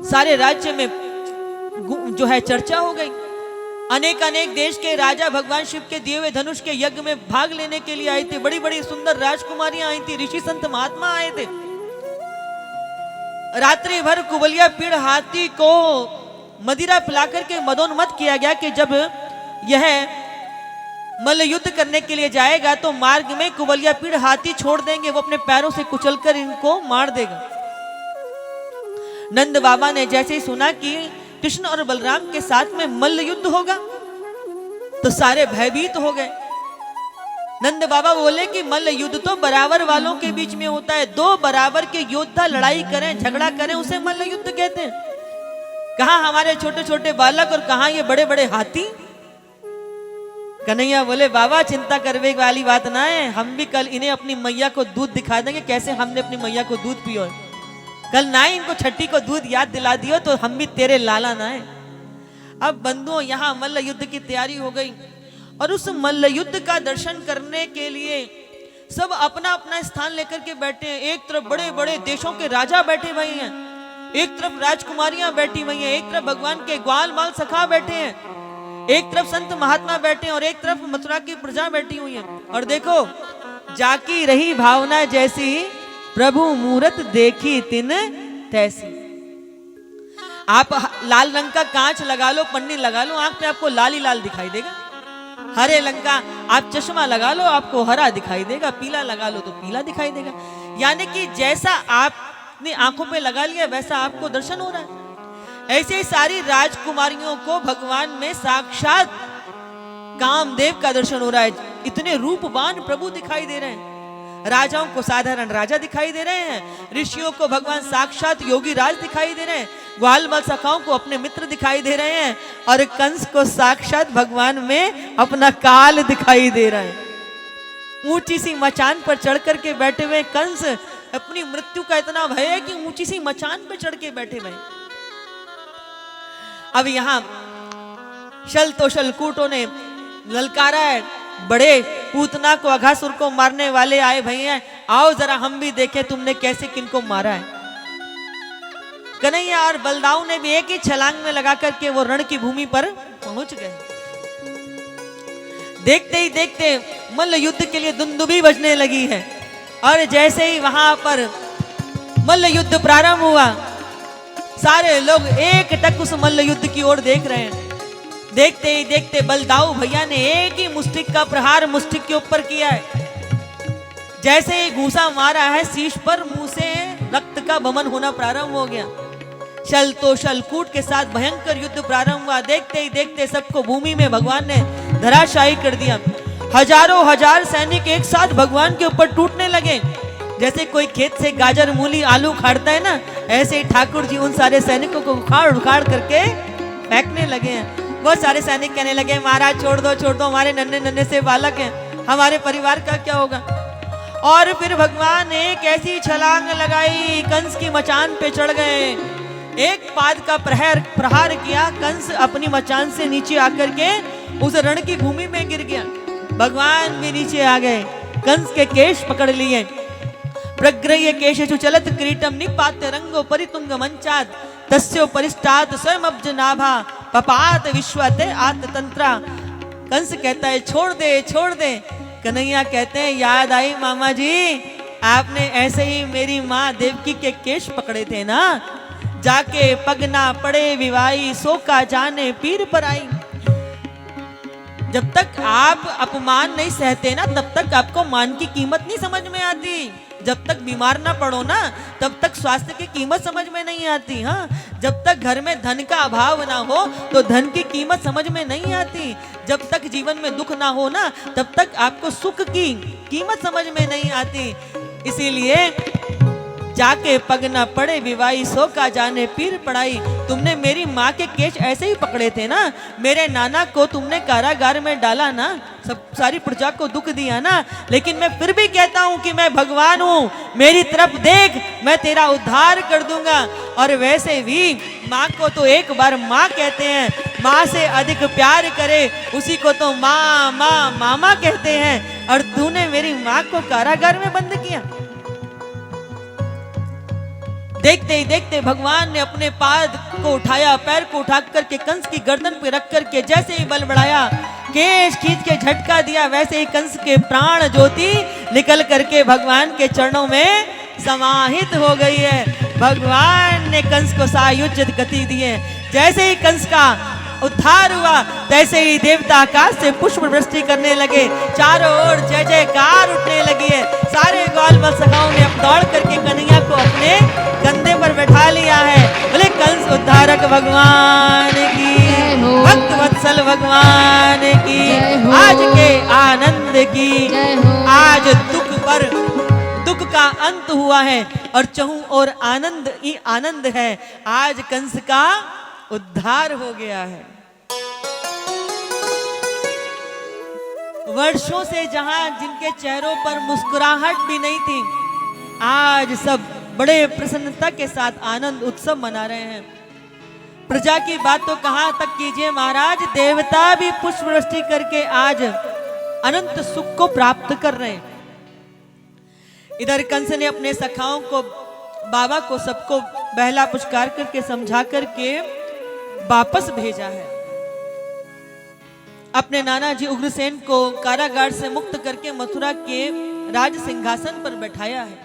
सारे राज्य में जो है चर्चा हो गई। अनेक अनेक देश के राजा भगवान शिव के दिए हुए धनुष के यज्ञ में भाग लेने के लिए आए थे। बड़ी बड़ी सुंदर राजकुमारियां आई थी, ऋषि संत महात्मा आए थे। रात्रि भर कुबलिया पीड़ हाथी को मदिरा पिलाकर के मदोन्मत्त किया गया कि जब यह मल्ल युद्ध करने के लिए जाएगा तो मार्ग में कुबलिया पीड़ हाथी छोड़ देंगे, वो अपने पैरों से कुचलकर इनको मार देगा। नंद बाबा ने जैसे ही सुना कि कृष्ण और बलराम के साथ में मल्ल युद्ध होगा तो सारे भयभीत हो गए। नंद बाबा बोले कि मल्ल युद्ध तो बराबर वालों के बीच में होता है, दो बराबर के योद्धा लड़ाई करें, झगड़ा करें, उसे मल्ल युद्ध कहते हैं। कहां हमारे छोटे छोटे बालक और कहां ये बड़े बड़े हाथी। कन्हैया बोले बाबा चिंता करने वाली बात ना है, हम भी कल इन्हें अपनी मैया को दूध दिखा देंगे, कैसे हमने अपनी मैया को दूध पियो। कल ना ही इनको छठी को दूध याद दिला दियो तो हम भी तेरे लाला ना है। अब बंधुओं यहाँ मल्ल युद्ध की तैयारी हो गई और उस मल्ल युद्ध का दर्शन करने के लिए सब अपना अपना स्थान लेकर के बैठे हैं। एक तरफ बड़े बड़े देशों के राजा बैठे हुए हैं, एक तरफ राजकुमारियां बैठी हुई हैं, एक तरफ भगवान के ग्वाल माल सखा बैठे हैं, एक तरफ संत महात्मा बैठे हैं और एक तरफ मथुरा की प्रजा बैठी हुई है। और देखो जाकी रही भावना जैसी, प्रभु मूरत देखी तिन तैसी। आप लाल रंग का कांच लगा लो, पन्नी लगा लो, आंख पे आपको लाल ही लाल दिखाई देगा। हरे रंग का आप चश्मा लगा लो, आपको हरा दिखाई देगा, पीला लगा लो तो पीला दिखाई देगा। यानी कि जैसा आपने आंखों पे लगा लिया वैसा आपको दर्शन हो रहा है। ऐसे ही सारी राजकुमारियों को भगवान में साक्षात कामदेव का दर्शन हो रहा है। इतने रूपवान प्रभु दिखाई दे रहे हैं। राजाओं को साधारण राजा दिखाई दे रहे हैं, ऋषियों को भगवान साक्षात योगी राज दिखाई दे रहे हैं, ग्वाल बाल सखाओं को अपने मित्र दिखाई दे रहे हैं और कंस को साक्षात भगवान में अपना काल दिखाई दे रहा है। ऊंची सी मचान पर चढ़ करके बैठे हुए कंस, अपनी मृत्यु का इतना भय है कि ऊंची सी मचान पर चढ़ के बैठे हुए। अब यहां शल तो शलकूटों ने ललकारा है, बड़े पूतना को अघासुर को मारने वाले आए भैया, आओ जरा हम भी देखें तुमने कैसे किनको मारा है। कन्हैया और बलदाऊ ने भी एक ही छलांग में लगा करके वो रण की भूमि पर पहुंच गए। देखते ही देखते मल्ल युद्ध के लिए दुंदुभी बजने लगी है और जैसे ही वहां पर मल्ल युद्ध प्रारंभ हुआ सारे लोग एक टक उस मल्ल युद्ध की ओर देख रहे हैं। देखते ही देखते बलदाऊ भैया ने एक ही मुष्टिक का प्रहार मुष्टिक के ऊपर किया है। जैसे ही घूसा मारा है शीश पर, मुंह से रक्त का बमन होना प्रारंभ हो गया। शल तो शलकूट के साथ भयंकर युद्ध प्रारंभ हुआ। देखते ही देखते सबको भूमि में भगवान ने धराशायी कर दिया। हजारों हजार सैनिक एक साथ भगवान के ऊपर टूटने लगे। जैसे कोई खेत से गाजर मूली आलू उखाड़ता है ना, ऐसे ही ठाकुर जी उन सारे सैनिकों को उखाड़ उखाड़ करके फेंकने लगे हैं। बहुत सारे सैनिक कहने लगे महाराज छोड़ दो, हमारे नन्हे नन्हे से बालक हैं, हमारे परिवार का क्या होगा। और फिर भगवान ने एक ऐसी छलांग लगाई, कंस की मचान पे चढ़ गए। एक पाद का प्रहार किया, कंस अपनी मचान से नीचे आकर के उस रण की भूमि में गिर गया। भगवान भी नीचे आ गए, कंस के केश पकड़ लिए। प्रग्रह्य केशेषु चलत क्रीटम निपात रंगो परितुंग मंचात तस्यो परिष्टात स्वयं अब्ज नाभा पपात विश्वते आत्तंत्रा। कंस कहता है छोड़ दे। कन्हैया कहते हैं याद आई मामा जी, आपने ऐसे ही मेरी माँ देवकी के केश पकड़े थे ना, जाके पगना पड़े विवाई सो का जाने पीर पर आई। जब तक आप अपमान नहीं सहते ना तब तक आपको मान की कीमत नहीं समझ में आती। जब तक बीमार ना पड़ो ना तब तक स्वास्थ्य की कीमत समझ में नहीं आती। हाँ, जब तक घर में धन का अभाव ना हो तो धन की कीमत समझ में नहीं आती। जब तक जीवन में दुख ना हो ना तब तक आपको सुख की कीमत समझ में नहीं आती। इसीलिए जाके पग ना पड़े विवाई सो का जाने पीर पड़ाई। तुमने मेरी माँ के केश ऐसे ही पकड़े थे ना, मेरे नाना को तुमने कारागार में डाला ना, सब सारी प्रजा को दुख दिया ना, लेकिन मैं फिर भी कहता हूँ कि मैं भगवान हूँ, मेरी तरफ देख, मैं तेरा उद्धार कर दूंगा। और वैसे भी माँ को तो एक बार माँ कहते हैं, माँ से अधिक प्यार करे उसी को तो माँ माँ मामा कहते हैं, और तूने मेरी माँ को कारागार में बंद किया। देखते ही देखते भगवान ने अपने पाद को उठाया, पैर को उठा करके कंस की गर्दन पे रख करके जैसे ही बल बढ़ाया, केश खींच के झटका दिया, वैसे ही कंस के प्राण ज्योति निकल करके भगवान के चरणों में समाहित हो गई है। भगवान ने कंस को सायुज्य गति दी है। जैसे ही कंस का उद्धार हुआ, तैसे ही देवता आकाश से पुष्प वृष्टि करने लगे, चारों ओर जय जयकार उठने लगी है। सारे ग्वाल बल सखाओं ने अब दौड़ करके कन्हैया को अपने कंधे पर बैठा लिया है। बोले कंस उद्धारक भगवान की, भक्त वत्सल भगवान की, आज के आनंद की। आज दुख का अंत हुआ है और चहु और आनंद ही आनंद है। आज कंस का उद्धार हो गया है। वर्षों से जहां जिनके चेहरों पर मुस्कुराहट भी नहीं थी, आज सब बड़े प्रसन्नता के साथ आनंद उत्सव मना रहे हैं। प्रजा की बात तो कहां तक कीजिए महाराज, देवता भी पुष्प वृष्टि करके आज अनंत सुख को प्राप्त कर रहे हैं। इधर कंस ने अपने सखाओं को, बाबा को, सबको बहला पुचकार करके समझा करके वापस भेजा है। अपने नाना जी उग्रसेन को कारागार से मुक्त करके मथुरा के राज सिंहासन पर बैठाया है।